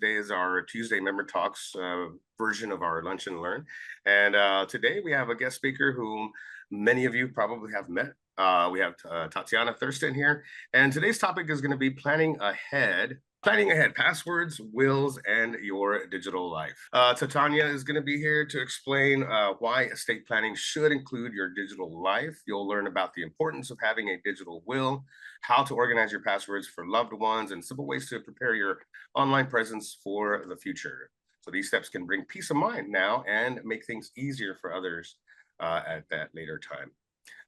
Today is our Tuesday Member Talks version of our Lunch and Learn. And today we have a guest speaker whom many of you probably have met. We have Tatyana Thurston here. And today's topic is going to be planning ahead, passwords, wills, and your digital life. Tatyana is going to be here to explain why estate planning should include your digital life. You'll learn about the importance of having a digital will, how to organize your passwords for loved ones, and simple ways to prepare your online presence for the future. So these steps can bring peace of mind now and make things easier for others at that later time.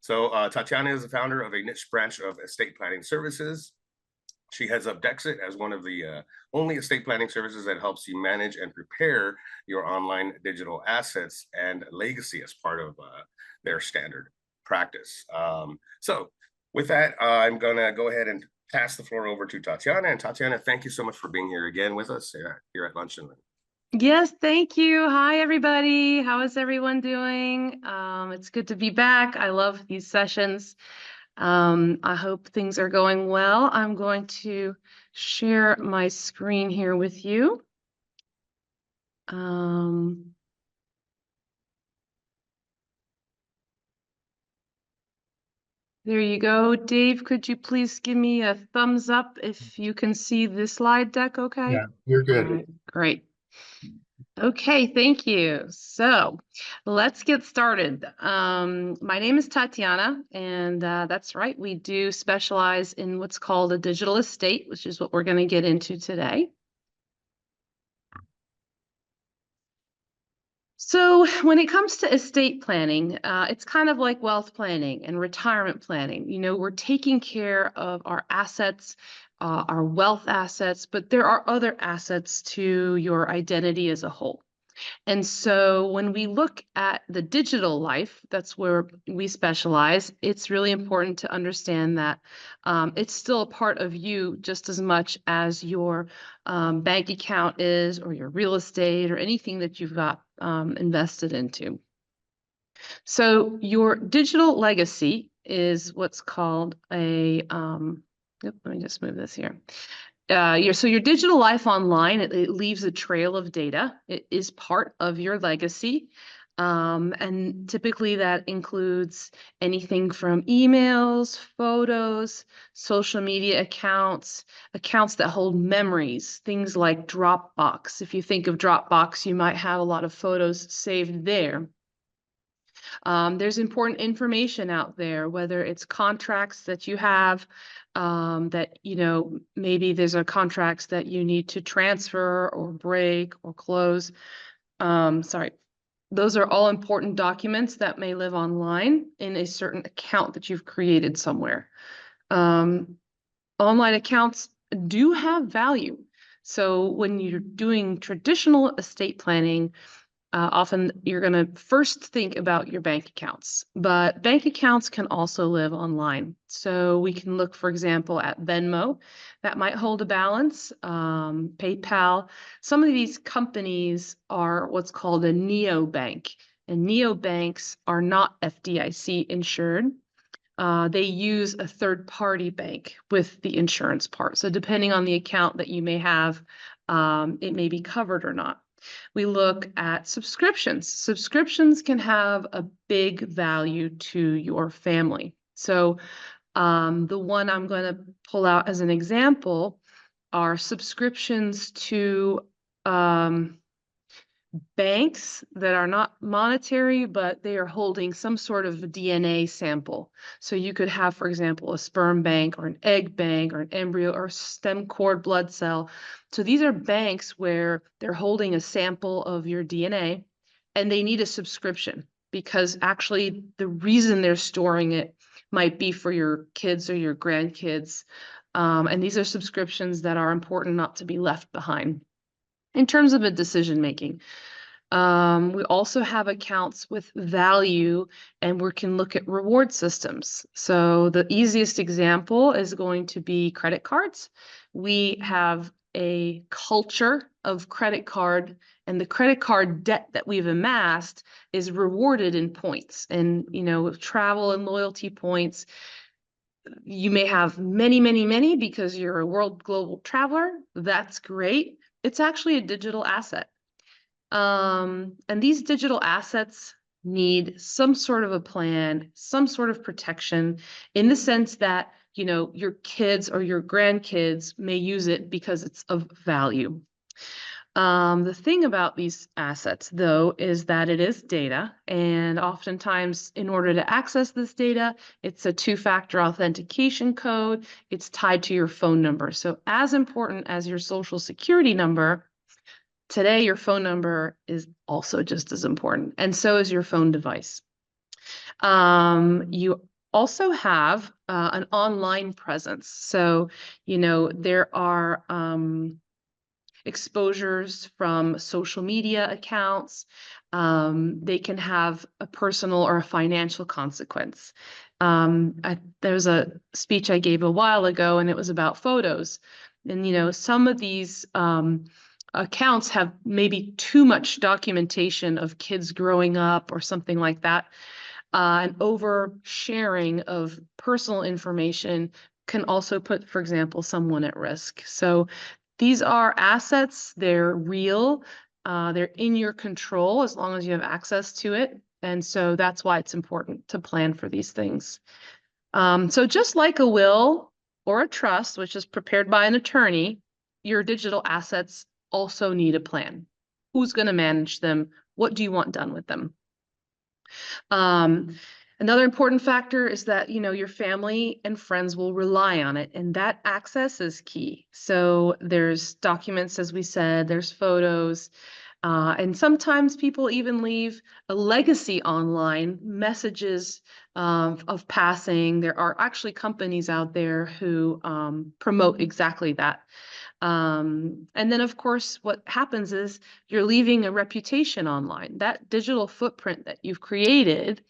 So Tatyana is the founder of a niche branch of estate planning services. She heads up Dexit as one of the only estate planning services that helps you manage and prepare your online digital assets and legacy as part of their standard practice. So with that, I'm going to go ahead and pass the floor over to Tatyana. And Tatyana, thank you so much for being here again with us here at Lunch and Learn. Yes, thank you. Hi, everybody. How is everyone doing? It's good to be back. I love these sessions. I hope things are going well. I'm going to share my screen here with you. There you go. Dave, could you please give me a thumbs up if you can see the slide deck okay? Yeah, you're good. All right, great. Okay, thank you. So let's get started. My name is Tatyana, and that's right. We do specialize in what's called a digital estate, which is what we're going to get into today. So when it comes to estate planning, it's kind of like wealth planning and retirement planning. You know, we're taking care of our assets, our wealth assets, but there are other assets to your identity as a whole. And so when we look at the digital life, that's where we specialize, it's really important to understand that it's still a part of you just as much as your bank account is, or your real estate, or anything that you've got invested into. So your digital legacy is what's called a, let me just move this here. So your digital life online, it leaves a trail of data. It is part of your legacy. And typically that includes anything from emails, photos, social media accounts that hold memories, things like Dropbox. If you think of Dropbox, you might have a lot of photos saved there. There's important information out there, whether it's contracts that you have, that, you know, maybe there's a contracts that you need to transfer or break or close. Those are all important documents that may live online in a certain account that you've created somewhere. Online accounts do have value. So when you're doing traditional estate planning, often you're going to first think about your bank accounts, but bank accounts can also live online. So we can look, for example, at Venmo, that might hold a balance, PayPal. Some of these companies are what's called a neobank, and neobanks are not FDIC insured. They use a third-party bank with the insurance part. So depending on the account that you may have, it may be covered or not. We look at subscriptions. Subscriptions can have a big value to your family. So the one I'm going to pull out as an example are subscriptions to banks that are not monetary, but they are holding some sort of DNA sample. So you could have, for example, a sperm bank or an egg bank or an embryo or stem cord blood cell. So these are banks where they're holding a sample of your DNA and they need a subscription, because actually the reason they're storing it might be for your kids or your grandkids. And these are subscriptions that are important not to be left behind. In terms of a decision making, we also have accounts with value, and we can look at reward systems. So the easiest example is going to be credit cards. We have a culture of credit card, and the credit card debt that we've amassed is rewarded in points. And, you know, with travel and loyalty points, you may have many, many, many because you're a world global traveler. That's great. It's actually a digital asset. And these digital assets need some sort of a plan, some sort of protection, in the sense that, your kids or your grandkids may use it because it's of value. The thing about these assets, though, is that it is data, and oftentimes, in order to access this data, it's a two-factor authentication code. It's tied to your phone number. So as important as your social security number, today your phone number is also just as important, and so is your phone device. You also have an online presence. So, there are exposures from social media accounts. They can have a personal or a financial consequence. There was a speech I gave a while ago, and it was about photos. And, some of these accounts have maybe too much documentation of kids growing up or something like that. And oversharing of personal information can also put, for example, someone at risk. So these are assets, they're real, they're in your control as long as you have access to it. And so that's why it's important to plan for these things. So just like a will or a trust, which is prepared by an attorney, your digital assets also need a plan. Who's going to manage them? What do you want done with them? Another important factor is that, your family and friends will rely on it, and that access is key. So there's documents, as we said, there's photos, and sometimes people even leave a legacy online, messages of passing. There are actually companies out there who promote exactly that. And then, of course, what happens is you're leaving a reputation online. That digital footprint that you've created,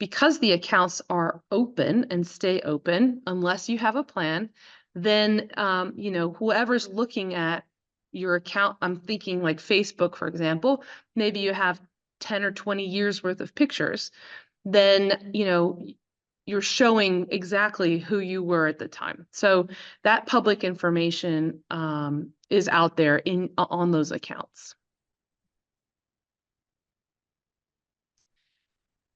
because the accounts are open and stay open unless you have a plan, then, whoever's looking at your account, I'm thinking like Facebook, for example, maybe you have 10 or 20 years worth of pictures, then, you're showing exactly who you were at the time. So that public information is out there on those accounts.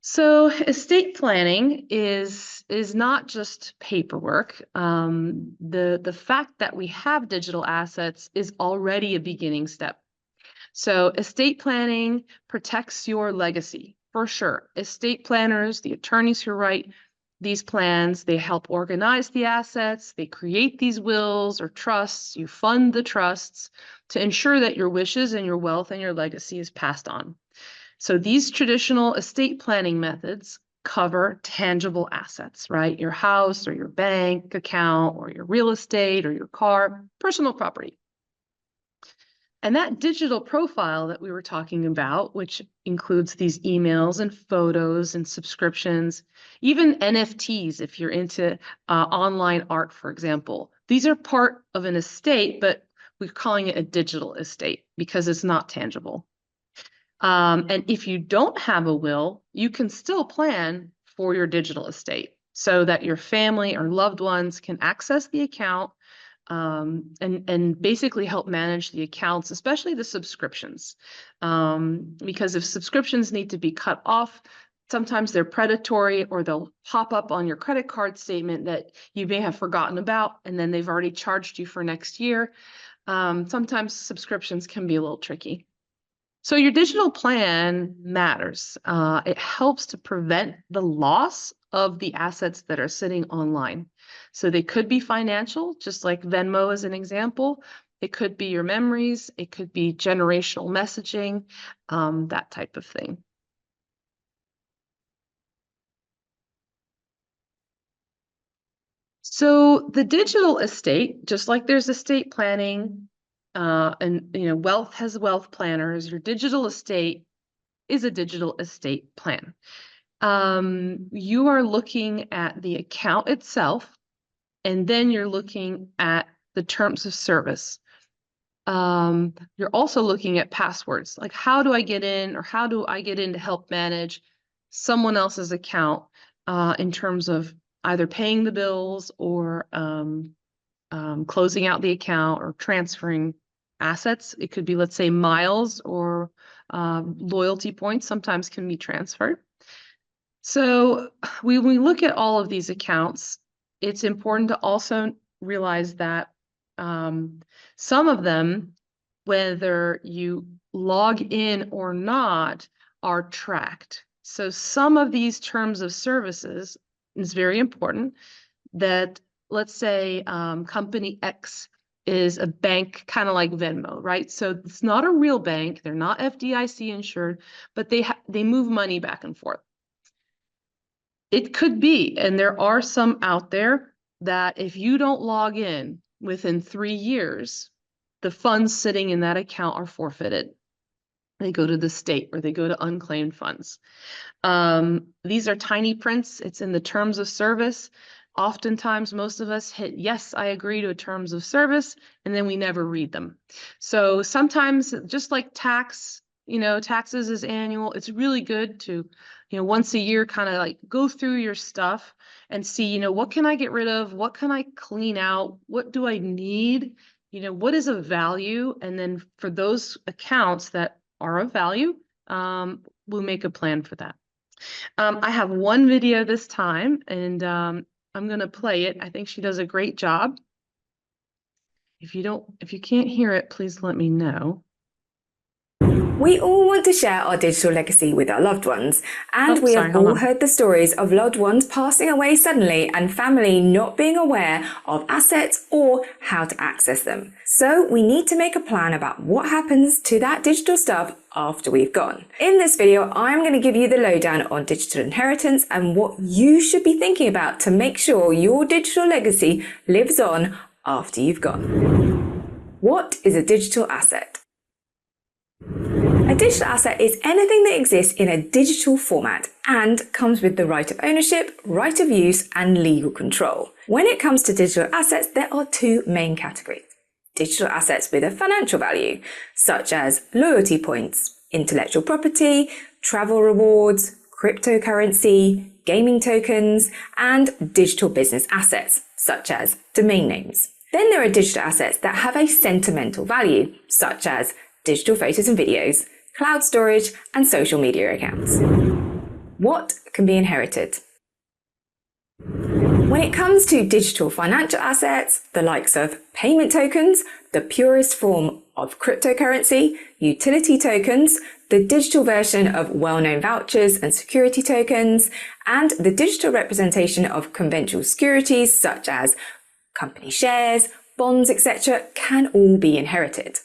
So estate planning is not just paperwork. The fact that we have digital assets is already a beginning step. So estate planning protects your legacy, for sure. Estate planners, the attorneys who write these plans, they help organize the assets, they create these wills or trusts, you fund the trusts to ensure that your wishes and your wealth and your legacy is passed on. So these traditional estate planning methods cover tangible assets, right? Your house or your bank account or your real estate or your car, personal property. And that digital profile that we were talking about, which includes these emails and photos and subscriptions, even NFTs, if you're into online art, for example, these are part of an estate, but we're calling it a digital estate because it's not tangible. And if you don't have a will, you can still plan for your digital estate so that your family or loved ones can access the account and basically help manage the accounts, especially the subscriptions. Because if subscriptions need to be cut off, sometimes they're predatory or they'll pop up on your credit card statement that you may have forgotten about, and then they've already charged you for next year. Sometimes subscriptions can be a little tricky. So your digital plan matters. It helps to prevent the loss of the assets that are sitting online. So they could be financial, just like Venmo as an example. It could be your memories. It could be generational messaging, that type of thing. So the digital estate, just like there's estate planning, and wealth has wealth planners, your digital estate is a digital estate plan. You are looking at the account itself, and then you're looking at the terms of service. You're also looking at passwords, like how do I get in, or how do I get in to help manage someone else's account in terms of either paying the bills or closing out the account or transferring assets. It could be, let's say, miles or loyalty points sometimes can be transferred. So when we look at all of these accounts, it's important to also realize that some of them, whether you log in or not, are tracked. So some of these terms of services is very important that, let's say, company X is a bank kind of like Venmo, right? So it's not a real bank. They're not FDIC insured, but they move money back and forth. It could be, and there are some out there, that if you don't log in within 3 years, the funds sitting in that account are forfeited. They go to the state or they go to unclaimed funds. These are tiny prints. It's in the terms of service. Oftentimes, most of us hit, yes, I agree to a terms of service, and then we never read them. So sometimes, just like taxes is annual, it's really good to, once a year kind of like go through your stuff and see, what can I get rid of? What can I clean out? What do I need? What is of value? And then for those accounts that are of value, we'll make a plan for that. I have one video this time, and I'm going to play it. I think she does a great job. If you can't hear it, please let me know. We all want to share our digital legacy with our loved ones, and we have all heard the stories of loved ones passing away suddenly and family not being aware of assets or how to access them. So we need to make a plan about what happens to that digital stuff after we've gone. In this video, I'm going to give you the lowdown on digital inheritance and what you should be thinking about to make sure your digital legacy lives on after you've gone. What is a digital asset? A digital asset is anything that exists in a digital format and comes with the right of ownership, right of use, and legal control. When it comes to digital assets, there are two main categories. Digital assets with a financial value, such as loyalty points, intellectual property, travel rewards, cryptocurrency, gaming tokens, and digital business assets, such as domain names. Then there are digital assets that have a sentimental value, such as digital photos and videos, cloud storage, and social media accounts. What can be inherited? When it comes to digital financial assets, the likes of payment tokens, the purest form of cryptocurrency, utility tokens, the digital version of well-known vouchers and security tokens, and the digital representation of conventional securities such as company shares, bonds, etc., can all be inherited.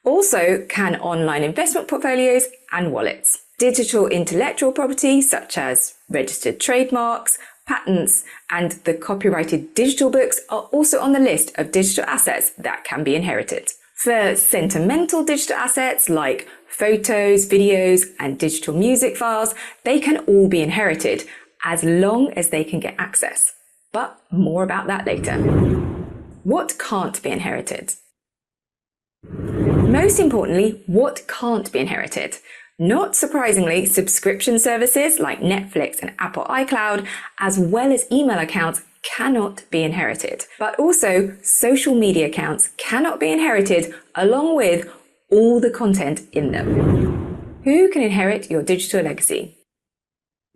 Also can online investment portfolios and wallets. Digital intellectual property such as registered trademarks, patents, and the copyrighted digital books are also on the list of digital assets that can be inherited. For sentimental digital assets like photos, videos, and digital music files, they can all be inherited as long as they can get access. But more about that later. What can't be inherited? Most importantly, what can't be inherited? Not surprisingly, subscription services like Netflix and Apple iCloud, as well as email accounts, cannot be inherited. But also, social media accounts cannot be inherited along with all the content in them. Who can inherit your digital legacy?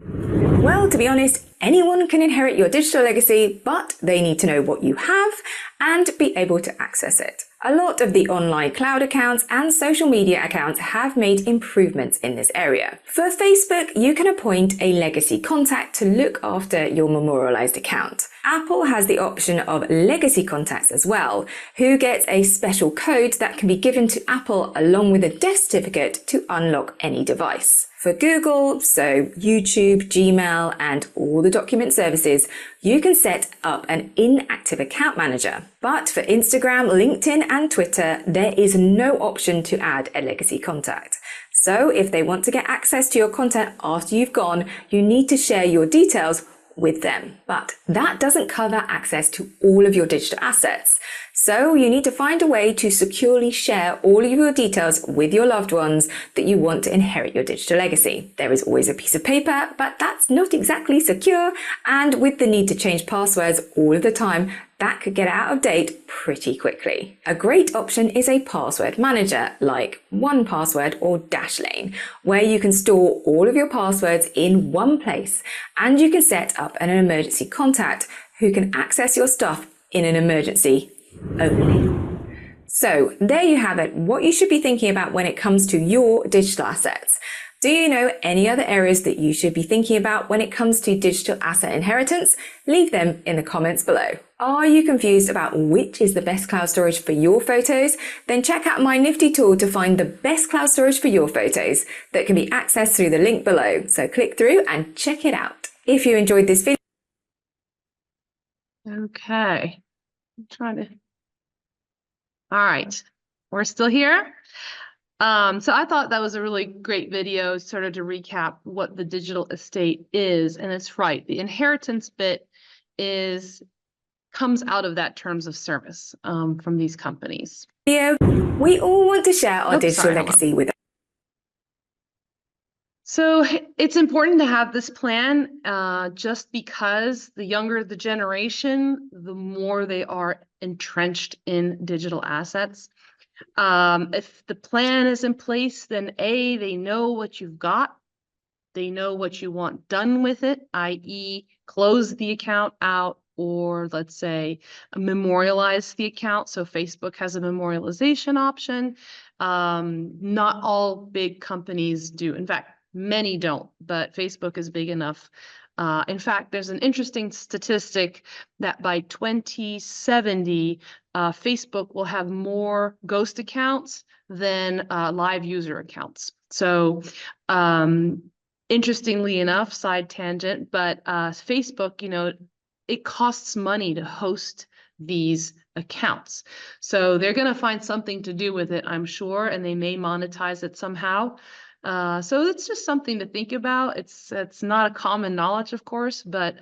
Well, to be honest, anyone can inherit your digital legacy, but they need to know what you have and be able to access it. A lot of the online cloud accounts and social media accounts have made improvements in this area. For Facebook, you can appoint a legacy contact to look after your memorialized account. Apple has the option of legacy contacts as well, who gets a special code that can be given to Apple along with a death certificate to unlock any device. For Google, so YouTube, Gmail, and all the document services, you can set up an inactive account manager. But for Instagram, LinkedIn, and Twitter, there is no option to add a legacy contact. So if they want to get access to your content after you've gone, you need to share your details with them. But that doesn't cover access to all of your digital assets. So you need to find a way to securely share all of your details with your loved ones that you want to inherit your digital legacy. There is always a piece of paper, but that's not exactly secure. And with the need to change passwords all of the time, that could get out of date pretty quickly. A great option is a password manager like 1Password or Dashlane, where you can store all of your passwords in one place, and you can set up an emergency contact who can access your stuff in an emergency only. So there you have it, what you should be thinking about when it comes to your digital assets. Do you know any other areas that you should be thinking about when it comes to digital asset inheritance? Leave them in the comments below. Are you confused about which is the best cloud storage for your photos? Then check out my nifty tool to find the best cloud storage for your photos that can be accessed through the link below. So click through and check it out. If you enjoyed this video, Okay, I'm trying to. All right, we're still here. So I thought that was a really great video, sort of to recap what the digital estate is. And it's right, the inheritance bit comes out of that terms of service from these companies. we all want to share our digital legacy with. So it's important to have this plan just because the younger the generation, the more they are entrenched in digital assets. If the plan is in place, then A, they know what you've got. They know what you want done with it, i.e. close the account out, or let's say memorialize the account. So Facebook has a memorialization option. Not all big companies do. In fact, many don't, but Facebook is big enough. In fact, there's an interesting statistic that by 2070, Facebook will have more ghost accounts than live user accounts. So interestingly enough, side tangent, but Facebook, you know, it costs money to host these accounts. So they're going to find something to do with it, I'm sure, and they may monetize it somehow. So it's just something to think about. It's not a common knowledge, of course, but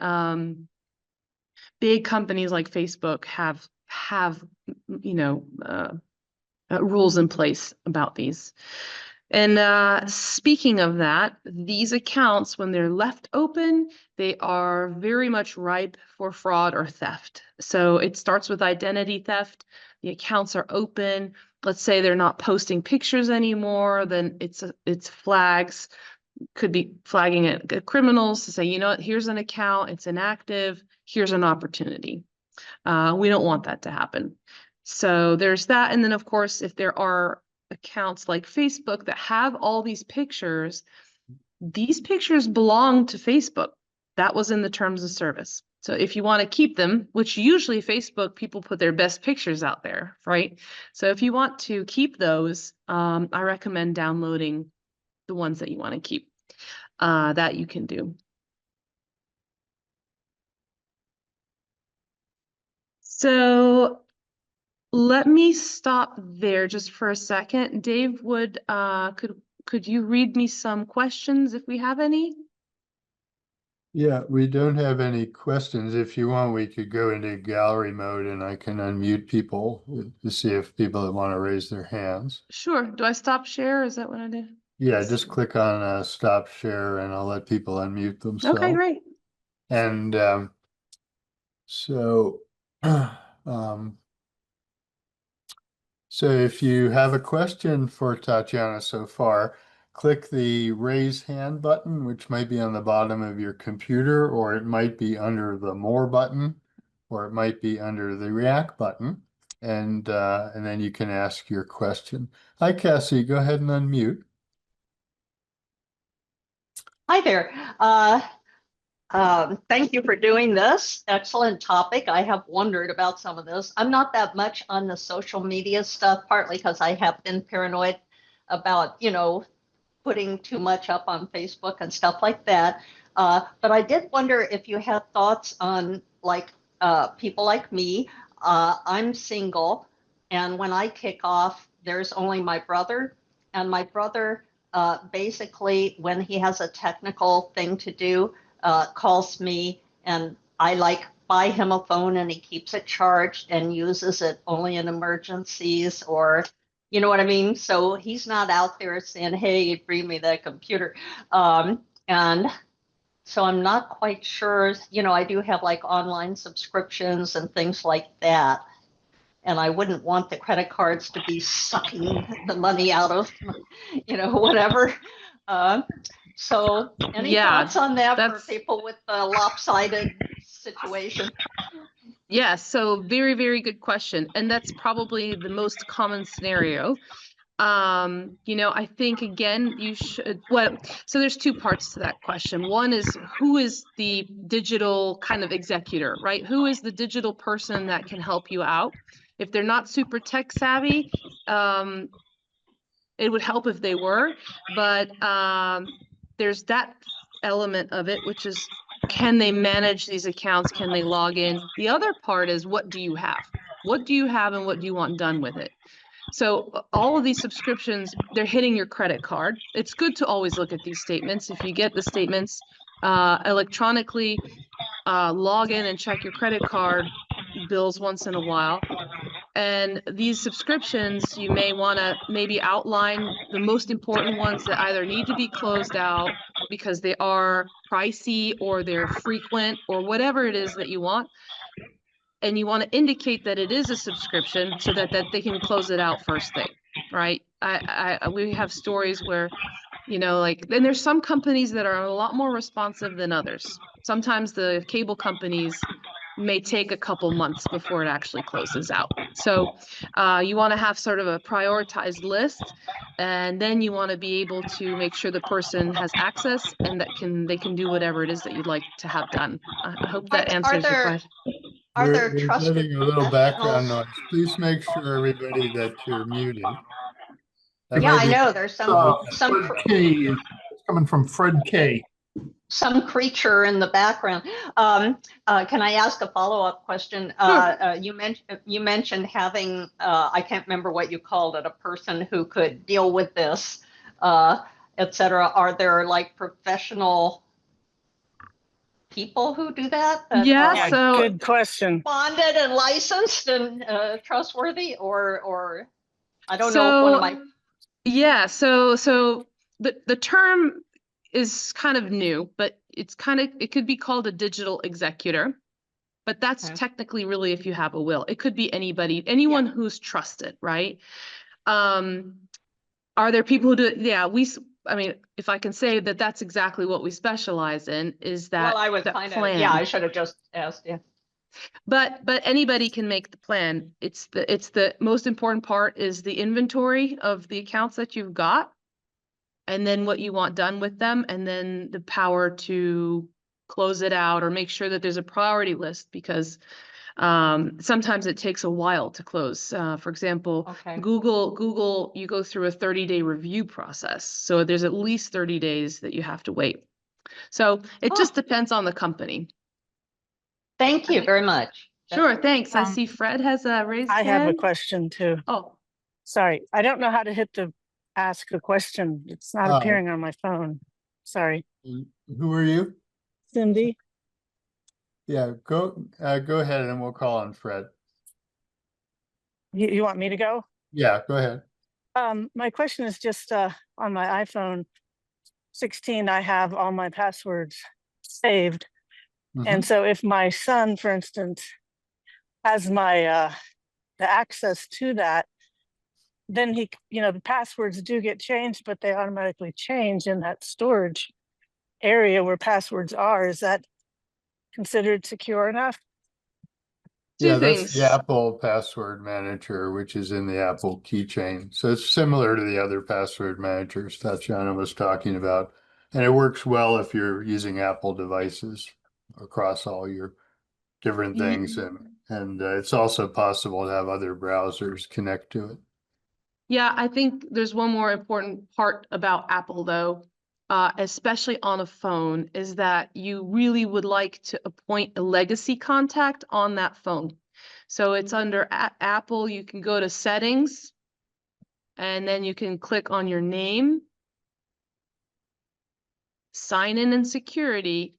big companies like Facebook have you know rules in place about these. And speaking of that, these accounts, when they're left open, they are very much ripe for fraud or theft. So it starts with identity theft. The accounts are open. Let's say they're not posting pictures anymore, then it's flags. Could be flagging at criminals to say, you know what, here's an account, it's inactive, here's an opportunity. We don't want that to happen. So there's that. And then, of course, if there are accounts like Facebook that have all these pictures belong to Facebook. That was in the terms of service. So if you want to keep them, which usually Facebook, people put their best pictures out there, right? So if you want to keep those, I recommend downloading the ones that you want to keep. That you can do. So let me stop there just for a second. Dave, could you read me some questions if we have any? Yeah, we don't have any questions. If you want, we could go into gallery mode and I can unmute people to see if people want to raise their hands. Sure. Do I stop share? Is that what I do? Yeah, just click on stop share and I'll let people unmute themselves. Okay, great. And so if you have a question for Tatyana so far, click the raise hand button, which might be on the bottom of your computer, or it might be under the more button, or it might be under the react button. And then you can ask your question. Hi, Cassie, go ahead and unmute. Hi there. Thank you for doing this. Excellent topic. I have wondered about some of this. I'm not that much on the social media stuff, partly because I have been paranoid about, you know, putting too much up on Facebook and stuff like that. But I did wonder if you had thoughts on like people like me. I'm single, and when I kick off, there's only my brother, and my brother basically, when he has a technical thing to do, calls me, and I like buy him a phone, and he keeps it charged and uses it only in emergencies, or you know what I mean? So he's not out there saying, hey, bring me that computer. And So I'm not quite sure, I do have like online subscriptions and things like that. And I wouldn't want the credit cards to be sucking the money out of, whatever. So any Yeah, thoughts on that for that's people with a lopsided situation? yeah, so very, very good question. And that's probably the most common scenario. I think again, you should, so there's two parts to that question. One is, who is the digital kind of executor, right? Who is the digital person that can help you out? If they're not super tech savvy, it would help if they were, but there's that element of it, which is, can they manage these accounts? Can they log in? The other part is, what do you have? What do you have and what do you want done with it? So all of these subscriptions, they're hitting your credit card. It's good to always look at these statements. If you get the statements electronically, log in and check your credit card bills once in a while. And these subscriptions, you may want to maybe outline the most important ones that either need to be closed out because they are pricey or they're frequent or whatever it is that you want. And you want to indicate that it is a subscription so that they can close it out first thing, right? We have stories where, then there's some companies that are a lot more responsive than others. Sometimes the cable companies may take a couple months before it actually closes out. So you want to have sort of a prioritized list, and then you want to be able to make sure the person has access and that they can do whatever it is that you'd like to have done. I hope that answers your question. Are there We're trusted getting a little background professionals? noise. Please make sure, everybody, that you're muted. That Yeah, may I be. know there's Fred K is coming from Fred K. some creature in the background. Can I ask a follow-up question? Sure. You mentioned having, I can't remember what you called it, a person who could deal with this, et cetera. Are there like professional people who do that Yeah, are like so Good question. bonded and licensed and trustworthy, or I don't know if one of so my yeah, so the term is kind of new, but it could be called a digital executor, but that's Okay. technically really if you have a will. It could be anyone who's trusted, right? Are there people who do it? Yeah, I mean, if I can say that, that's exactly what we specialize in, is that well, I was that kind of, plan. yeah, I should have just asked. Yeah. But anybody can make the plan. It's the most important part is the inventory of the accounts that you've got, and then what you want done with them, and then the power to close it out or make sure that there's a priority list, because sometimes it takes a while to close. For example, Okay. Google, you go through a 30-day review process. So there's at least 30 days that you have to wait. So it just depends on the company. Thank you very much. Sure, thanks. I Um, see Fred has a raised I hand. have a question too. Oh, Sorry, I don't know how to hit the ask a question. It's not Oh. appearing on my phone. Sorry. Who are you? Cindy? Yeah, go ahead and we'll call on Fred. You want me to go? Yeah, go ahead. My question is just on my iPhone 16, I have all my passwords saved. Mhm. And so if my son, for instance, has my the access to that, then he, the passwords do get changed, but they automatically change in that storage area where passwords are. Is that considered secure enough? Yeah, two that's things. the Apple Password Manager, which is in the Apple keychain. So it's similar to the other password managers Tatyana was talking about. And it works well if you're using Apple devices across all your different things. And it's also possible to have other browsers connect to it. Yeah, I think there's one more important part about Apple, though, especially on a phone, is that you really would like to appoint a legacy contact on that phone. So it's under Apple, you can go to settings, and then you can click on your name, sign in and security.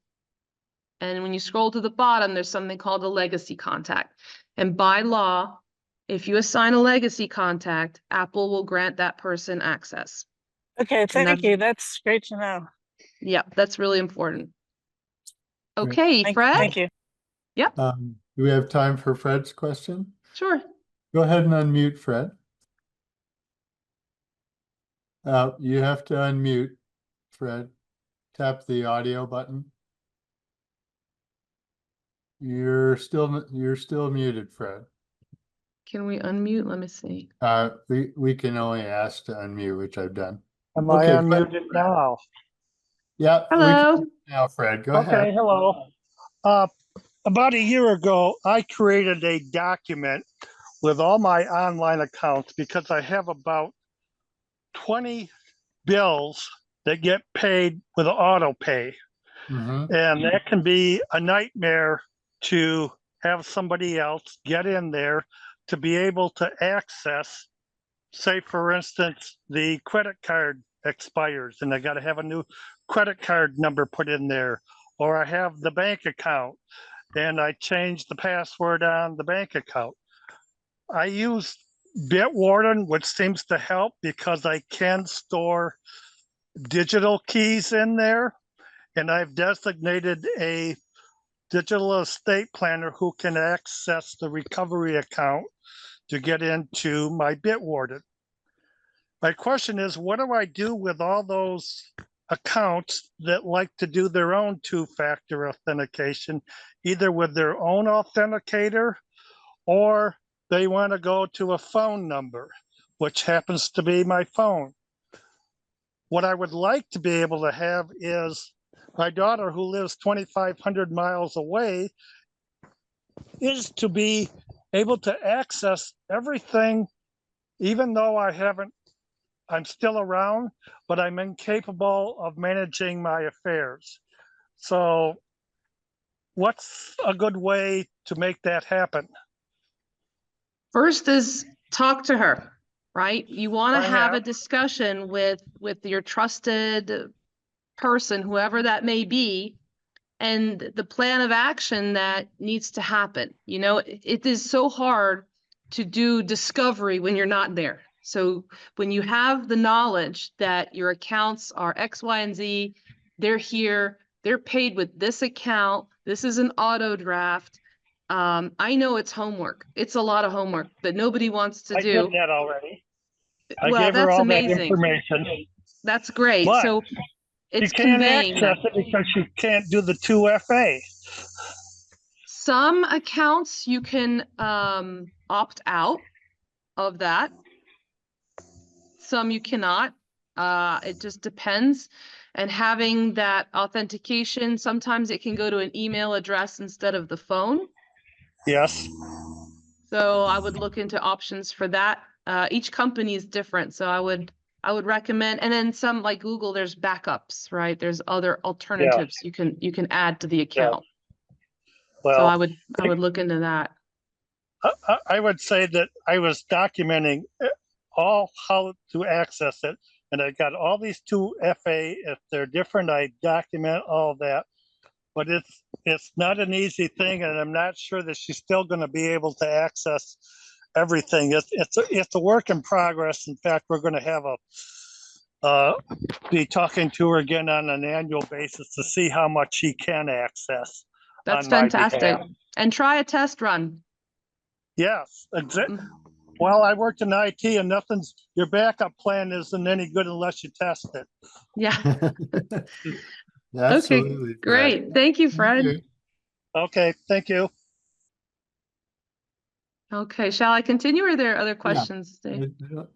And when you scroll to the bottom, there's something called a legacy contact. And by law, if you assign a legacy contact, Apple will grant that person access. Okay, thank that's- you. That's great to know. Yeah, that's really important. Okay, Fred? Thank you. Yep, Do we have time for Fred's question? sure. Go ahead and unmute Fred. You have to unmute Fred. Tap the audio button. You're still muted, Fred. Can we unmute? Let me see. We can only ask to unmute, which I've done. Am Okay, I unmuted now? Yeah, we Hello. can now, Fred. Go ahead. Okay, hello. Uh, about a year ago, I created a document with all my online accounts because I have about 20 bills that get paid with auto pay. Mhm. And that can be a nightmare to have somebody else get in there to be able to access, say, for instance, the credit card expires and I got to have a new credit card number put in there, or I have the bank account and I change the password on the bank account. I use Bitwarden, which seems to help because I can store digital keys in there. And I've designated a digital estate planner who can access the recovery account to get into my Bitwarden. My question is, what do I do with all those accounts that like to do their own two-factor authentication, either with their own authenticator or they want to go to a phone number, which happens to be my phone? What I would like to be able to have is my daughter, who lives 2,500 miles away, is to be able to access everything, even though I'm still around, but I'm incapable of managing my affairs. So what's a good way to make that happen? First is talk to her, right? You want I to have a have. discussion with your trusted person, whoever that may be, and the plan of action that needs to happen. You know, it is so hard to do discovery when you're not there. So when you have the knowledge that your accounts are X, Y, and Z, they're here, they're paid with this account, this is an auto draft. I know it's homework. It's a lot of homework that nobody wants to I do. did that already. I Well, gave her that's all that amazing. information. That's great. But So she it's can't conveying that. access it because she can't do the 2FA. Some accounts you can opt out of that. Some you cannot. It just depends. And having that authentication, sometimes it can go to an email address instead of the phone. Yes. So I would look into options for that. Each company is different, so I would recommend. And then some, like Google, there's backups, right? There's other alternatives you can add to the account. Well, So I would look into that. I would say that I was documenting all how to access it, and I got all these 2FA. If they're different, I document all that. But it's not an easy thing, and I'm not sure that she's still going to be able to access everything. It's a work in progress. In fact, we're going to have be talking to her again on an annual basis to see how much she can access. That's on my fantastic. behalf. And try a test run. Yes, exactly. Well, I worked in IT and your backup plan isn't any good unless you test it. Yeah. Absolutely, Okay, great. Fred. Thank you, Thank Fred. you. Okay, thank you. Okay, shall I continue or are there other questions, Dave?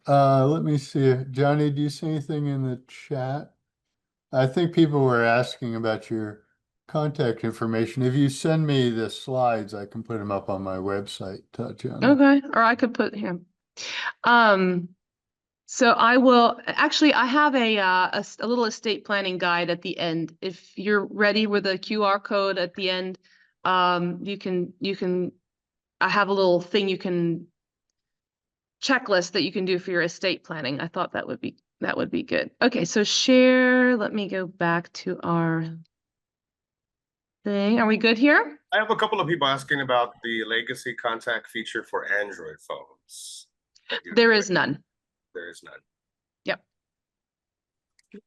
Let me see. Johnny, do you see anything in the chat? I think people were asking about your contact information. If you send me the slides, I can put them up on my website, Tatyana. Okay, or I could put him. So I will actually. I have a little estate planning guide at the end. If you're ready with a QR code at the end, you can. I have a little thing you can checklist that you can do for your estate planning. I thought that would be good. Okay, so share. Let me go back to our thing. Are we good here? I have a couple of people asking about the legacy contact feature for Android phones. There is none. There is none. Yep. It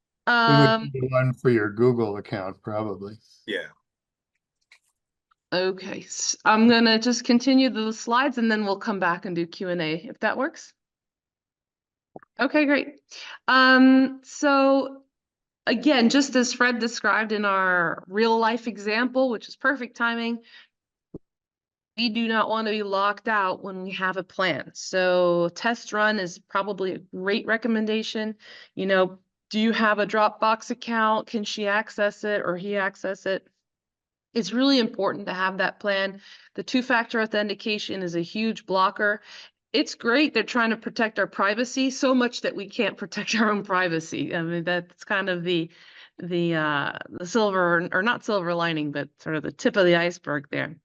would be one for your Google account, probably. Yeah. Okay, I'm gonna just continue the slides and then we'll come back and do Q&A if that works. Okay, great. So again, just as Fred described in our real life example, which is perfect timing, we do not want to be locked out when we have a plan. So test run is probably a great recommendation. You know, do you have a Dropbox account? Can she access it or he access it? It's really important to have that plan. The two-factor authentication is a huge blocker. It's great they're trying to protect our privacy so much that we can't protect our own privacy. I mean, that's kind of the silver, or not silver lining, but sort of the tip of the iceberg there.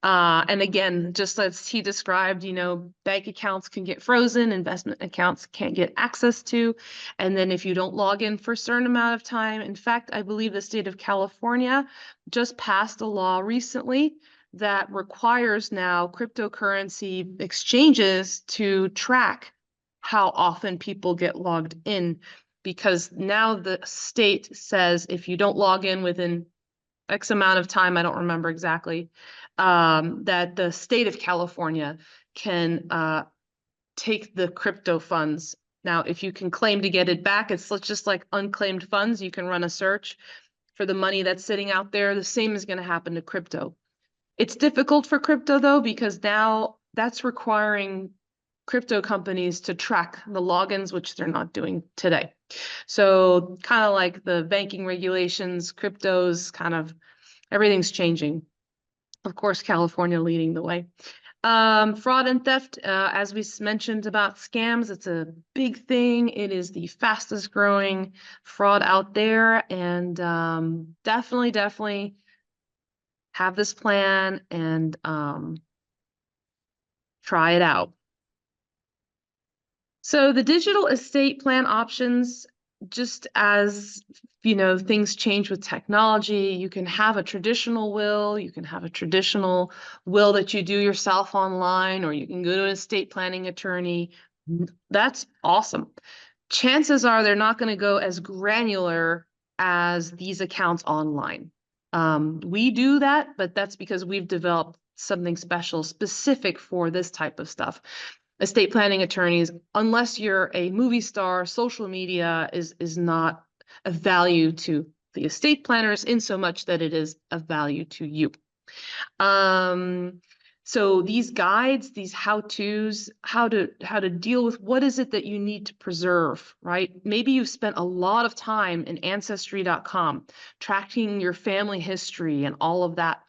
And again, just as he described, you know, bank accounts can get frozen, investment accounts can't get access to. And then if you don't log in for a certain amount of time, in fact, I believe the state of California just passed a law recently that requires now cryptocurrency exchanges to track how often people get logged in, because now the state says if you don't log in within X amount of time, I don't remember exactly, that the state of California can take the crypto funds. Now, if you can claim to get it back, it's just like unclaimed funds. You can run a search for the money that's sitting out there. The same is going to happen to crypto. It's difficult for crypto, though, because now that's requiring crypto companies to track the logins, which they're not doing today. So kind of like the banking regulations, cryptos, kind of everything's changing. Of course, California leading the way. Fraud and theft, as we mentioned about scams, it's a big thing. It is the fastest growing fraud out there, and definitely have this plan and try it out. So the digital estate plan options, just as you know, things change with technology, you can have a traditional will, you can have a traditional will that you do yourself online, or you can go to an estate planning attorney. That's awesome. Chances are they're not going to go as granular as these accounts online. We do that, but that's because we've developed something special, specific for this type of stuff. Estate planning attorneys, unless you're a movie star, social media is not of value to the estate planners in so much that it is of value to you. So these guides, these how-tos, how to deal with what is it that you need to preserve, right? Maybe you've spent a lot of time in Ancestry.com tracking your family history and all of that.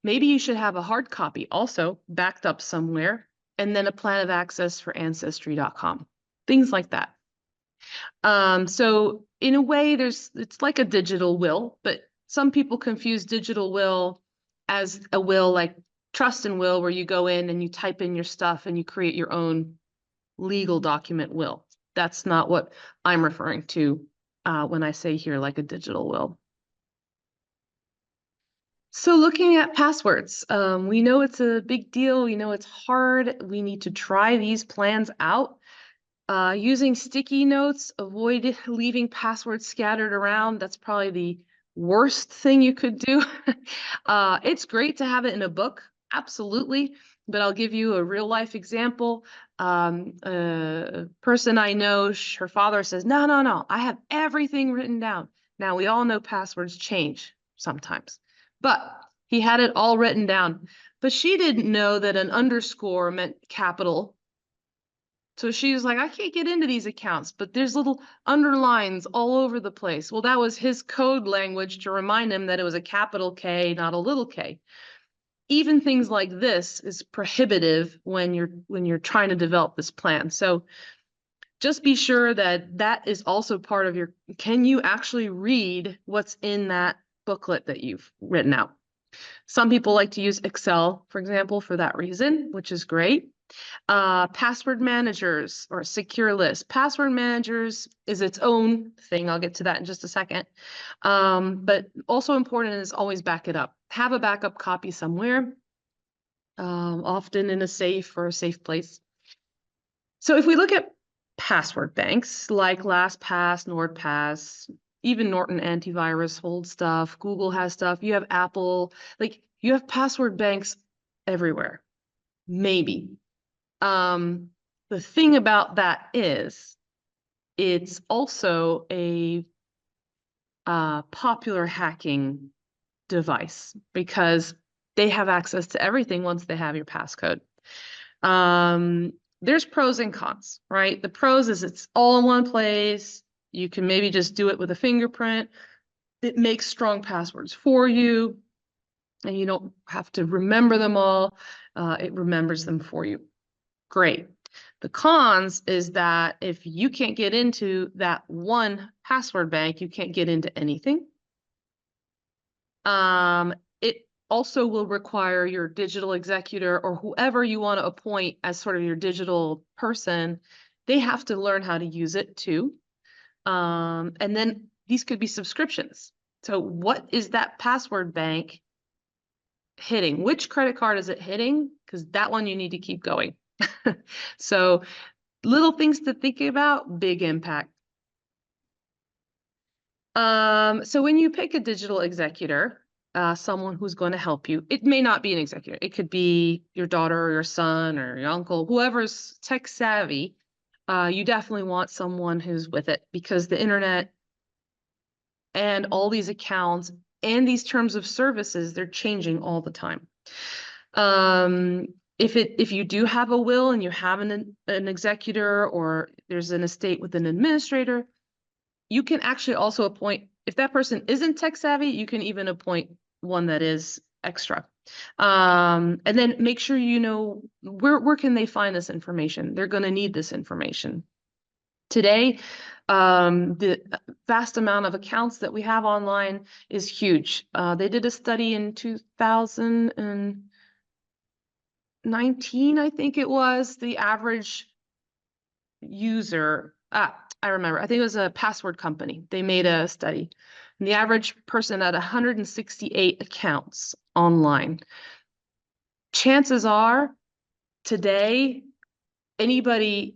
Maybe you should have a hard copy also backed up somewhere, and then a plan of access for Ancestry.com, things like that. So in a way, it's like a digital will, but some people confuse digital will as a will like trust and will, where you go in and you type in your stuff and you create your own legal document will. That's not what I'm referring to when I say here like a digital will. So looking at passwords, we know it's a big deal. We know it's hard. We need to try these plans out. Using sticky notes, avoid leaving passwords scattered around. That's probably the worst thing you could do. It's great to have it in a book, absolutely. But I'll give you a real life example. A person I know, her father says, no, I have everything written down. Now, we all know passwords change sometimes, but he had it all written down. But she didn't know that an underscore meant capital. So she was like, I can't get into these accounts, but there's little underlines all over the place. Well, that was his code language to remind him that it was a capital K, not a little k. Even things like this is prohibitive when you're trying to develop this plan. So just be sure that that is also part of your, can you actually read what's in that booklet that you've written out? Some people like to use Excel, for example, for that reason, which is great. Password managers or secure list. Password managers is its own thing. I'll get to that in just a second. But also important is always back it up. Have a backup copy somewhere, often in a safe or a safe place. So if we look at password banks like LastPass, NordPass, even Norton Antivirus holds stuff, Google has stuff, you have Apple, like You have password banks everywhere. Maybe. The thing about that is it's also a popular hacking device because they have access to everything once they have your passcode. There's pros and cons, right? The pros is it's all in one place. You can maybe just do it with a fingerprint. It makes strong passwords for you, and you don't have to remember them all. It remembers them for you. Great. The cons is that if you can't get into that one password bank, you can't get into anything. It also will require your digital executor or whoever you want to appoint as sort of your digital person. They have to learn how to use it too. And then these could be subscriptions. So what is that password bank hitting? Which credit card is it hitting? Because that one you need to keep going. So little things to think about, big impact. So when you pick a digital executor, someone who's going to help you, it may not be an executor. It could be your daughter or your son or your uncle, whoever's tech savvy. You definitely want someone who's with it because the internet and all these accounts and these terms of services, they're changing all the time. If you do have a will and you have an executor or there's an estate with an administrator, you can actually also appoint, if that person isn't tech savvy, you can even appoint one that is extra. And then make sure you know where can they find this information? They're going to need this information. Today, the vast amount of accounts that we have online is huge. They did a study in 2019, I think it was, the average user, I remember, I think it was a password company. They made a study. And the average person had 168 accounts online. Chances are today, anybody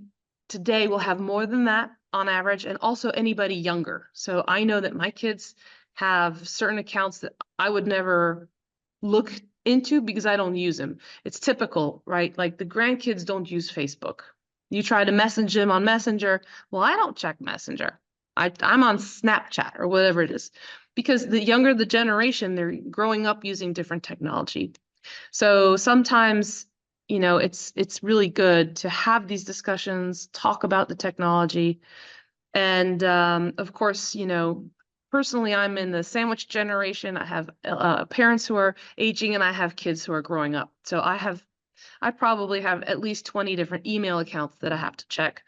today will have more than that on average, and also anybody younger. So I know that my kids have certain accounts that I would never look into because I don't use them. It's typical, right? Like the grandkids don't use Facebook. You try to message them on Messenger. Well, I don't check Messenger. I'm on Snapchat or whatever it is, because the younger the generation, they're growing up using different technology. So sometimes, you know, it's really good to have these discussions, talk about the technology. And of course, you know, personally, I'm in the sandwich generation. I have parents who are aging and I have kids who are growing up. So I probably have at least 20 different email accounts that I have to check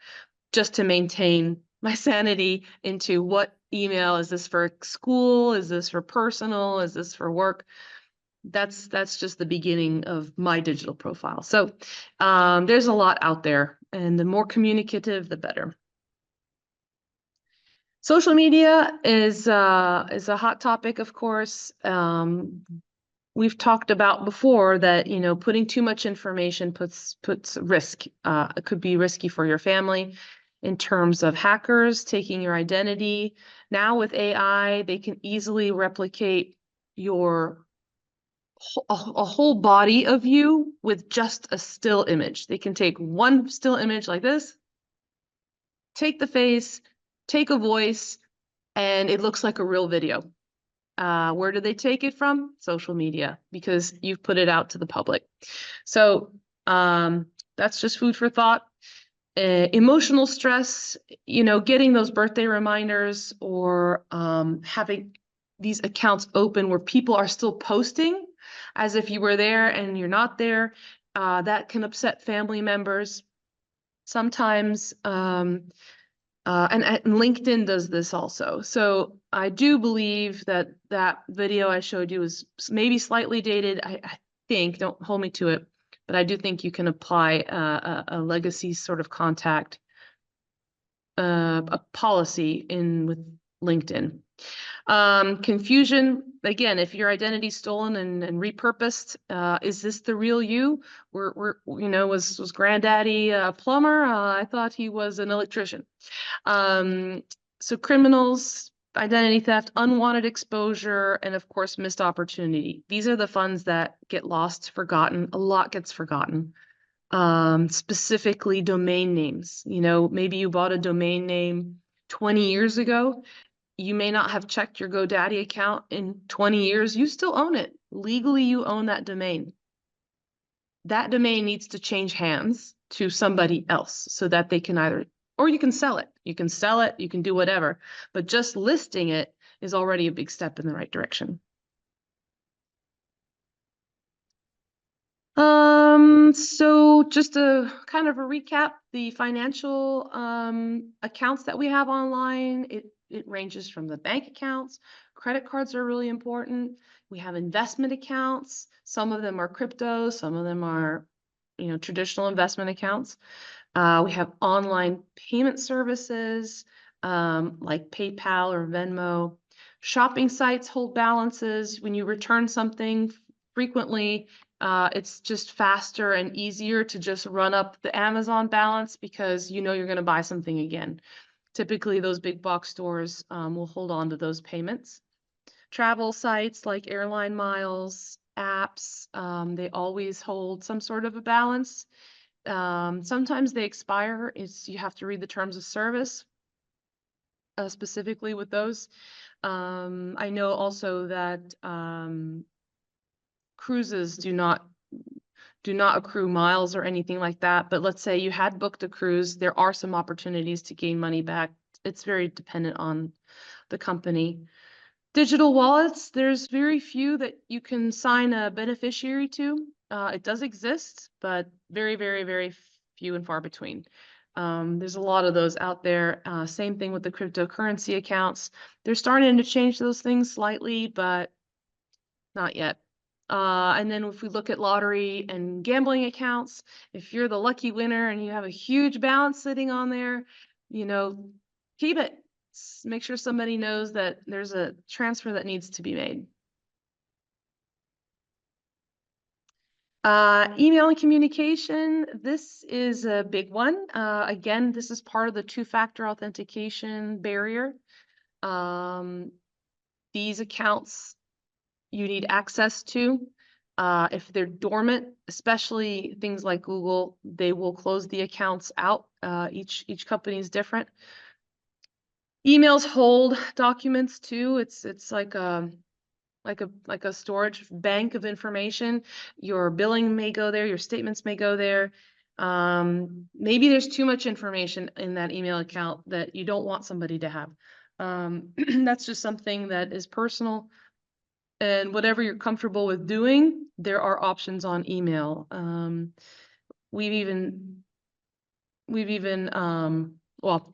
just to maintain my sanity into what email. Is this for school? Is this for personal? Is this for work? That's just the beginning of my digital profile. So there's a lot out there, and the more communicative, the better. Social media is a hot topic, of course. We've talked about before that, you know, putting too much information puts risk. It could be risky for your family in terms of hackers taking your identity. Now with AI, they can easily replicate your a whole body of you with just a still image. They can take one still image like this, take the face, take a voice, and it looks like a real video. Where do they take it from? Social media, because you've put it out to the public. So that's just food for thought. Emotional stress, you know, getting those birthday reminders or having these accounts open where people are still posting as if you were there and you're not there, that can upset family members. Sometimes, and LinkedIn does this also. So I do believe that video I showed you is maybe slightly dated. I think, don't hold me to it, but I do think you can apply a legacy sort of contact, a policy in with LinkedIn. Confusion, again, if your identity's stolen and repurposed, is this the real you? You know, was granddaddy a plumber? I thought he was an electrician. So criminals, identity theft, unwanted exposure, and of course, missed opportunity. These are the funds that get lost, forgotten. A lot gets forgotten. Specifically domain names. You know, maybe you bought a domain name 20 years ago. You may not have checked your GoDaddy account in 20 years. You still own it. Legally, you own that domain. That domain needs to change hands to somebody else so that they can either, or you can sell it. You can sell it, you can do whatever, but just listing it is already a big step in the right direction. So just a kind of a recap, the financial accounts that we have online, it ranges from the bank accounts. Credit cards are really important. We have investment accounts. Some of them are crypto, some of them are, you know, traditional investment accounts. We have online payment services like PayPal or Venmo. Shopping sites hold balances. When you return something frequently, it's just faster and easier to just run up the Amazon balance because you know you're going to buy something again. Typically, those big box stores will hold on to those payments. Travel sites like airline miles, apps, they always hold some sort of a balance. Sometimes they expire. You have to read the terms of service specifically with those. I know also that cruises do not accrue miles or anything like that. But let's say you had booked a cruise, there are some opportunities to gain money back. It's very dependent on the company. Digital wallets, there's very few that you can sign a beneficiary to. It does exist, but very, very, very few and far between. There's a lot of those out there. Same thing with the cryptocurrency accounts. They're starting to change those things slightly, but not yet. And then if we look at lottery and gambling accounts, if you're the lucky winner and you have a huge balance sitting on there, you know, keep it. Make sure somebody knows that there's a transfer that needs to be made. Email and communication, this is a big one. Again, this is part of the two-factor authentication barrier. These accounts you need access to. If they're dormant, especially things like Google, they will close the accounts out. Each company is different. Emails hold documents too. It's like a storage bank of information. Your billing may go there, your statements may go there. Maybe there's too much information in that email account that you don't want somebody to have. That's just something that is personal. And whatever you're comfortable with doing, there are options on email. We've even well,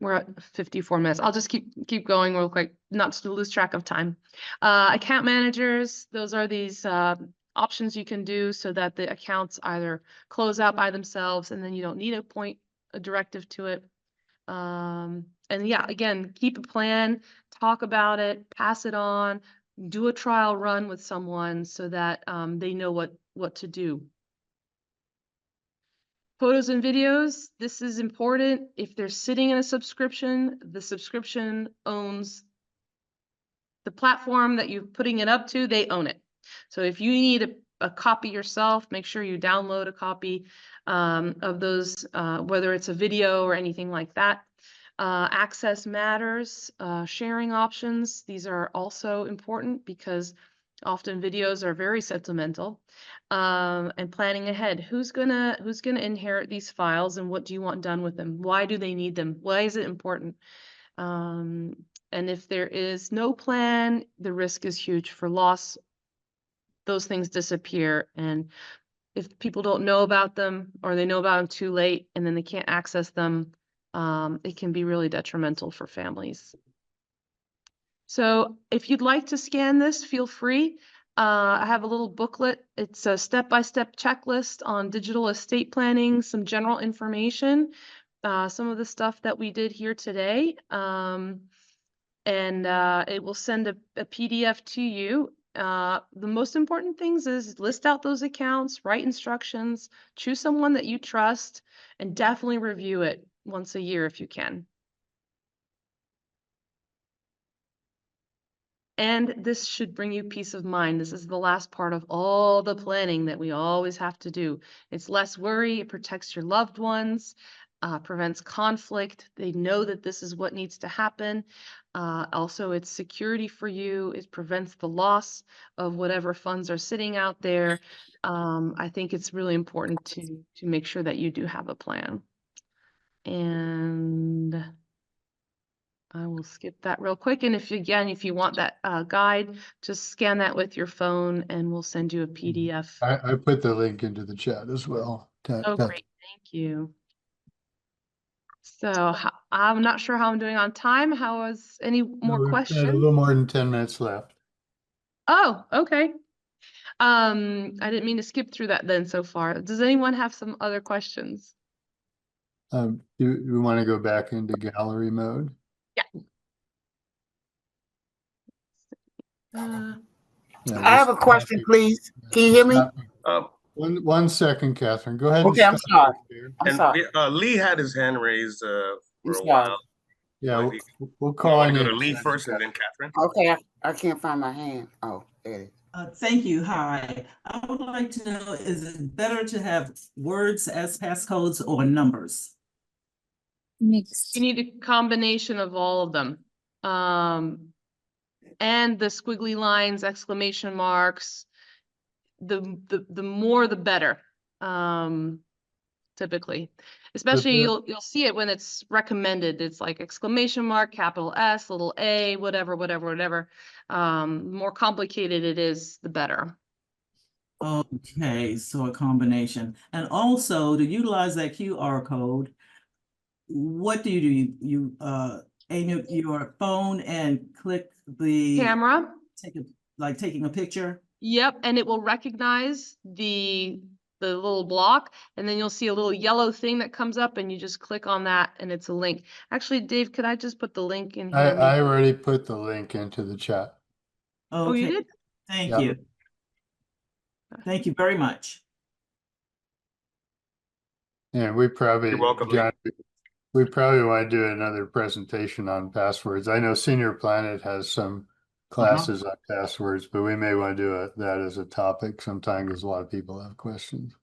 we're at 54 minutes. I'll just keep going real quick, not to lose track of time. Account managers, those are these options you can do so that the accounts either close out by themselves and then you don't need to point a directive to it. And yeah, again, keep a plan, talk about it, pass it on, do a trial run with someone so that they know what to do. Photos and videos, this is important. If they're sitting in a subscription, the subscription owns the platform that you're putting it up to, they own it. So if you need a copy yourself, make sure you download a copy of those, whether it's a video or anything like that. Access matters, sharing options. These are also important because often videos are very sentimental. And planning ahead. Who's gonna inherit these files and what do you want done with them? Why do they need them? Why is it important? And if there is no plan, the risk is huge for loss. Those things disappear. And if people don't know about them or they know about them too late and then they can't access them, it can be really detrimental for families. So if you'd like to scan this, feel free. I have a little booklet. It's a step-by-step checklist on digital estate planning, some general information, some of the stuff that we did here today. And it will send a PDF to you. The most important things is list out those accounts, write instructions, choose someone that you trust, and definitely review it once a year if you can. And this should bring you peace of mind. This is the last part of all the planning that we always have to do. It's less worry, it protects your loved ones, prevents conflict. They know that this is what needs to happen. Also, it's security for you. It prevents the loss of whatever funds are sitting out there. I think it's really important to make sure that you do have a plan. And I will skip that real quick. And if you want that guide, just scan that with your phone and we'll send you a PDF. I put the link into the chat as well. Oh, great. Thank you. So I'm not sure how I'm doing on time. How was any more We've got questions? a little more than 10 minutes left. Oh, okay. I didn't mean to skip through that then so far. Does anyone have some other questions? Do we want to go back into gallery mode? Yeah. Yeah, I have a question, please. Can you hear me? One second, Catherine. Go ahead. Okay, I'm sorry. I'm And sorry. Lee had his hand raised for I'm a sorry. while. Yeah, we'll You call want on to go you. to Lee first and then Catherine? Okay, I can't find my hand. Oh, there it is. Thank you. Hi. I would like to know, is it better to have words as passcodes or numbers? You need a combination of all of them. And the squiggly lines, exclamation marks, the more the better. Typically, especially you'll see it when it's recommended. It's like exclamation mark, capital S, little a, whatever. More complicated it is, the better. Okay, so a combination. And also to utilize that QR code, what do? You aim your phone and click the Camera. taking a picture? Yep, and it will recognize the little block, and then you'll see a little yellow thing that comes up, and you just click on that, and it's a link. Actually, Dave, could I just put the link in here? I already put the link into the chat. Oh, you did? Thank Yeah. you. Thank you very much. Yeah, we probably, You're welcome, John, we probably want to do another presentation on passwords. I know Senior Planet has some classes on passwords, but we may want to do that as a topic sometime because a lot of people have questions.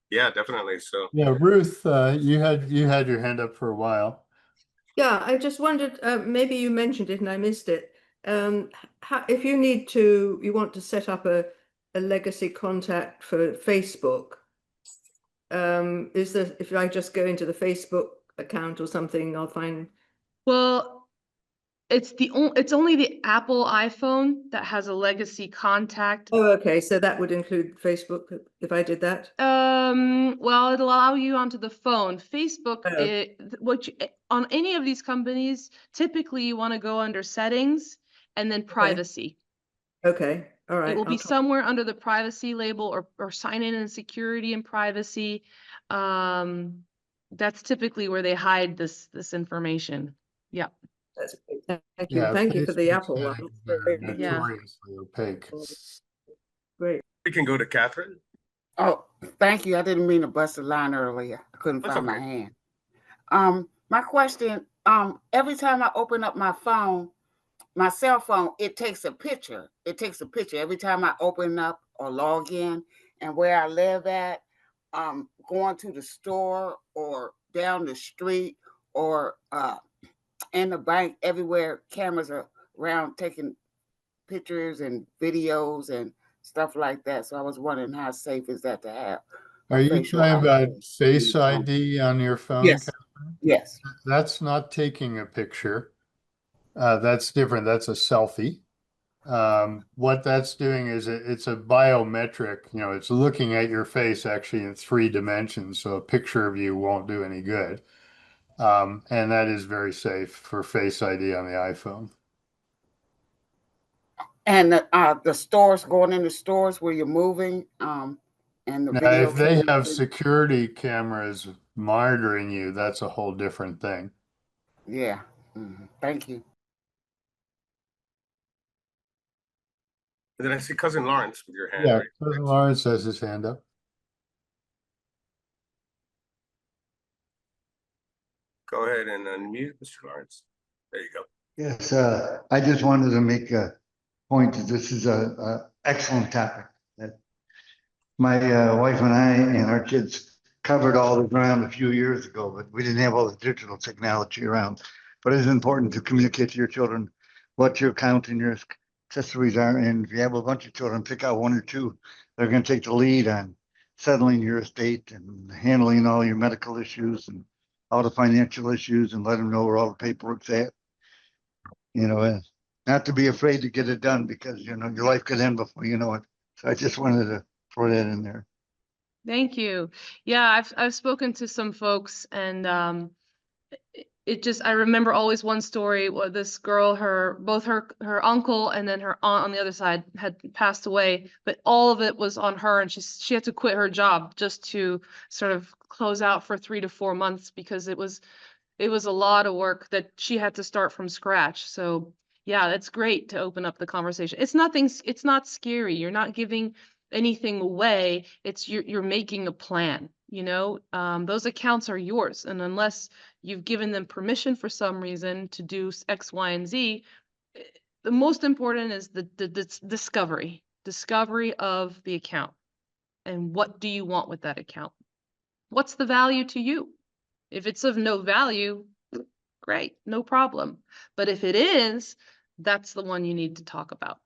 Yeah, definitely. So Yeah, Ruth, you had your hand up for a while. Yeah, I just wondered, maybe you mentioned it and I missed it. If you want to set up a legacy contact for Facebook, if I just go into the Facebook account or something, I'll find. Well, it's only the Apple iPhone that has a legacy contact. Oh, okay. So that would include Facebook if I did that. Well, it'll allow you onto the phone. Facebook, Oh. On any of these companies, typically you want to go under settings and then privacy. Okay. All right. It will be somewhere under the privacy label or sign in and security and privacy. That's typically where they hide this information. Yeah. That's great. Thank you. Yeah, Thank you for the Facebook Apple one. settings are Yeah. notoriously opaque. Great. we can go to Catherine. Oh, thank you. I didn't mean to bust a line earlier. I couldn't That's find my okay. hand. My question, every time I open up my phone, my cell phone, it takes a picture. It takes a picture every time I open up or log in, and where I live at, going to the store or down the street or in the bank, everywhere cameras are around taking pictures and videos and stuff like that. So I was wondering, how safe is that to have? Are you facial talking about ID? Face ID on your phone? Yes. Catherine? Yes. That's not taking a picture. That's different. That's a selfie. What that's doing is it's a biometric, it's looking at your face actually in 3 dimensions. So a picture of you won't do any good. And that is very safe for Face ID on the iPhone. And the stores, going into stores where you're moving, and the Now, video. if they have security cameras monitoring you, that's a whole different thing. Yeah. Thank you. And then I see Cousin Lawrence with your hand. Yeah, Right? Cousin Lawrence has his hand up. Go ahead and unmute Mr. Lawrence. There you go. Yes, I just wanted to make a point that this is a excellent topic. That my wife and I and our kids covered all the ground a few years ago, but we didn't have all the digital technology around. But it's important to communicate to your children what your account and your accessories are. And if you have a bunch of children, pick out one or two. They're going to take the lead on settling your estate and handling all your medical issues and all the financial issues, and let them know where all the paperwork's at. You know, not to be afraid to get it done, because, you know, your life could end before you know it. So I just wanted to throw that in there. Thank you. Yeah, I've spoken to some folks, and it just, I remember always one story where this girl, both her uncle and then her aunt on the other side had passed away, but all of it was on her, and she had to quit her job just to sort of close out for 3 to 4 months, because it was a lot of work that she had to start from scratch. So yeah, it's great to open up the conversation. It's not scary. You're not giving anything away. It's you're making a plan, you know. Those accounts are yours, and unless you've given them permission for some reason to do X, Y, and Z, the most important is the discovery of the account. And what do you want with that account? What's the value to you? If it's of no value, great, no problem. But if it is, that's the one you need to talk about.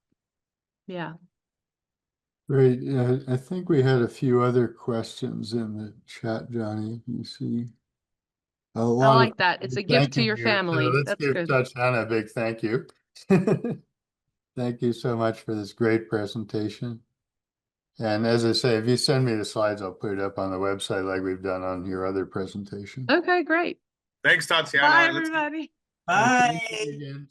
Yeah. Great. I think we had a few other questions in the chat, Johnny. You see a I lot like of that. It's a gift to thanking your you. So family. let's That's give good. Tatyana a big thank you. Thank you so much for this great presentation. And as I say, if you send me the slides, I'll put it up on the website like we've done on your other presentation. Okay, great. Thanks, Tatyana. Bye, Let's everybody. Bye. Thank you again.